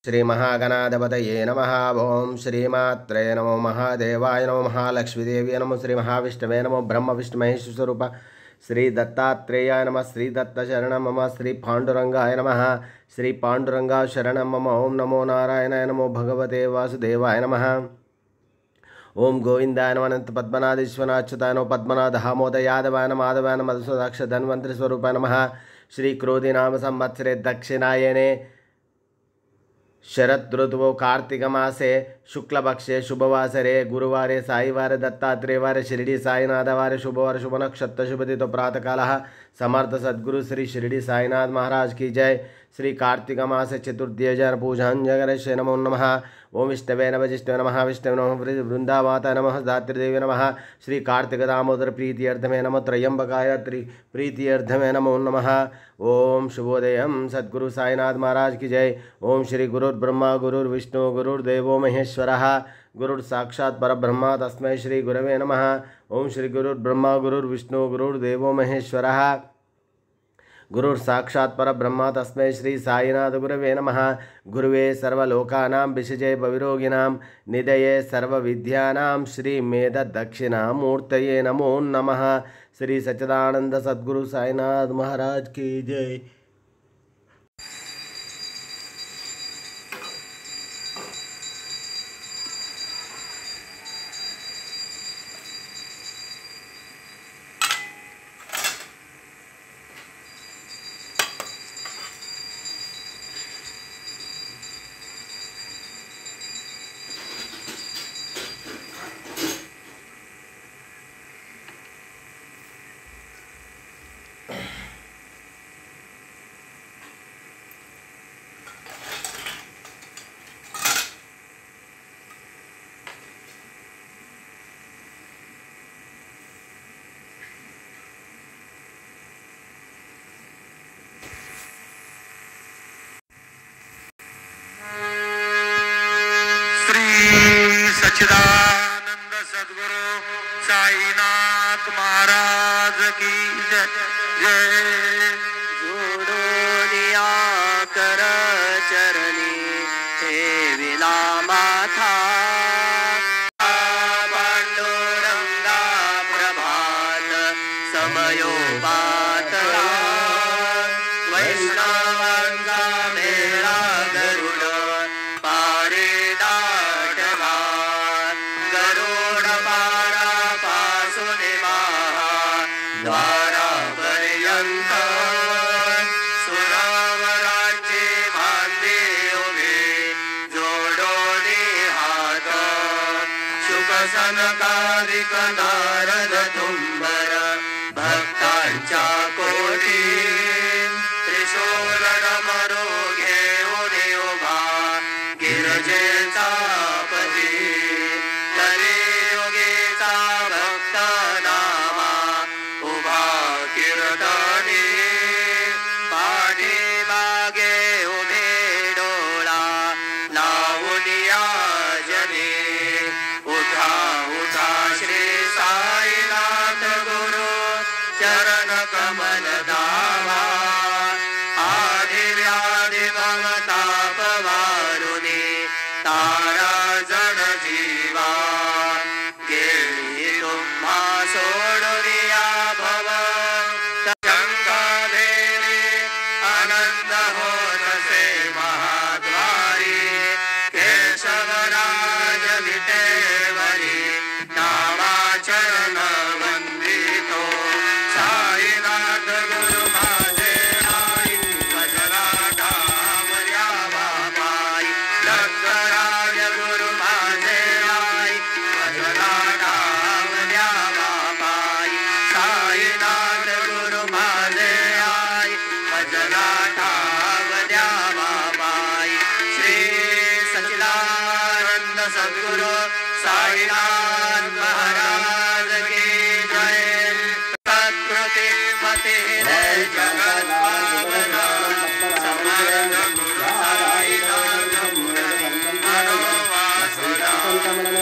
श्री महागणाधिपतये नमः। ओं श्रीमात्रे नमो महादेवाय नमो महालक्ष्मीदेवी नमो श्री महाविष्णवे नमो ब्रह्म विष्णु महेश स्वरूप श्री दत्तात्रेयाय नमः। श्री दत्तशरणं मम। श्री पांडुरंगाय नमः। श्री पांडुरंगा शरणं मम। ओं नमो नारायणाय नमो भगवते वासुदेवाय नमः। ओं गोविंदाय नमः। अनंत पद्मनाथ ईश्वराच्युताय नमः। पद्मनाथ दामोदर यादवाय नमः। माधवाय नमः। मधुसूदनाक्ष धन्वंतरि स्वरूपाय नमः। श्री क्रोधी नाम संवत्सरे दक्षिणायने शरद ऋतुवो कार्तिक मासे शुक्लपक्षे शुभवासरे गुरुवारे साईवारे दत्तात्रेयवारे शिरडी साईनाथवारे शुभवार शुभ नक्षत्र शुभतिथि प्रातःकालः समर्थ सद्गुरु श्री शिरडी साईनाथ महाराज की जय। श्री कार्तिक मासे चतुर्थी जन पूजन जगन्नाथ नमो नमः। ओं विष्णवे नमः। जिष्णवे नमः। विष्णवे नमः। वृंदामाता नमः। दात्रीदेवी नमः। श्री कार्तिक दामोदर प्रीत्यर्थमे नमः। त्रयंबकाय प्रीत्यर्थमे नमो नमः। ओम शुभोदयम सद्गुरु साईनाथ महाराज की जय। ओम श्री गुरुर्ब्रह्मा गुरुर्विष्णु गुरुर्देवो महेश्वरः गुरुर् साक्षात् परब्रह्म तस्मै श्री गुरवे नमः। ओम श्री गुरुर्ब्रह्मा गुरुर्विष्णु गुरुर्देवो महेश्वरः गुरुर् साक्षात् परब्रह्म तस्मै श्री साईनाथ गुरवे नमः। गुरुवे सर्वलोकानां विषजे भविरोगिणां निधये सर्वविद्यानां श्री मेध दक्षिणामूर्तये नमो नमः। श्री सच्चिदानंद सद्गुरु साईनाथ महाराज की जय। सच्चिदानंद सद्गुरु साईनाथ महाराज की जय जय। जोडोनिया कर चरणी ठेविला माथा पांडुरंगा प्रभात समयोपातला वैष्णवांचा मेळा गरुड पारे दाटला गरुड पारा पासून द्वारापर्यंत सुरावरांचे बांधे उभे जोडोनी हात शुक सनकादिक नारद तुंबर भक्तांच्या कोटी त्रिशूल डमरू घेऊन उभा गिरजेचा पती कलियुगीचा भक्त नामा उभा कीर्तनी पाठीमागे उभे डोळा लावून याजने उठा उठा श्री साईनाथ गुरु चरण कमल दावा आदि व्याधि भवताप वारुणी तारा जण जीवा गेली तुम्हा सोडूया भव गंगाधेरी आनंद होतसे महाद्वारी केशवराज विटेवरी नामाचरण वंदितो साईनाथ गुरु माझे आई भजला डामर्या बाबाई दत्तराज गुरु माझे आई भजला डामर्या बाबाई साईनाथ गुरु माझे आई भजला डामर्या बाबाई श्री सच्चिदानंद सद्गुरु साईनाथ महाराज की जय। प्रकृति पते जगत पावन समर्थ गुरु साईनाथ मनोवासुरा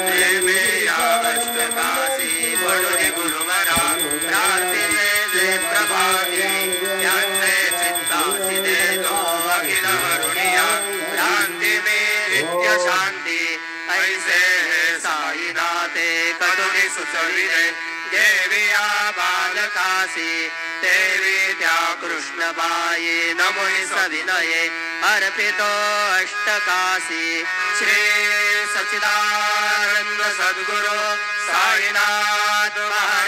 देवी अष्टकाशी बडोदे गुरुवरा प्रार्थिते जे प्रभाती त्यांचे चित्तासी दे अखिल वरुणिया क्रांती में नित्य शांती ऐसे साईनाथे कटुनी सुचविले देविया बालकासी देवी त्या कृष्णबाई नमुनी सविनये अर्पितो अष्टकाशी श्री सच्चिदानंद सद्गुरु साईनाथ महाराज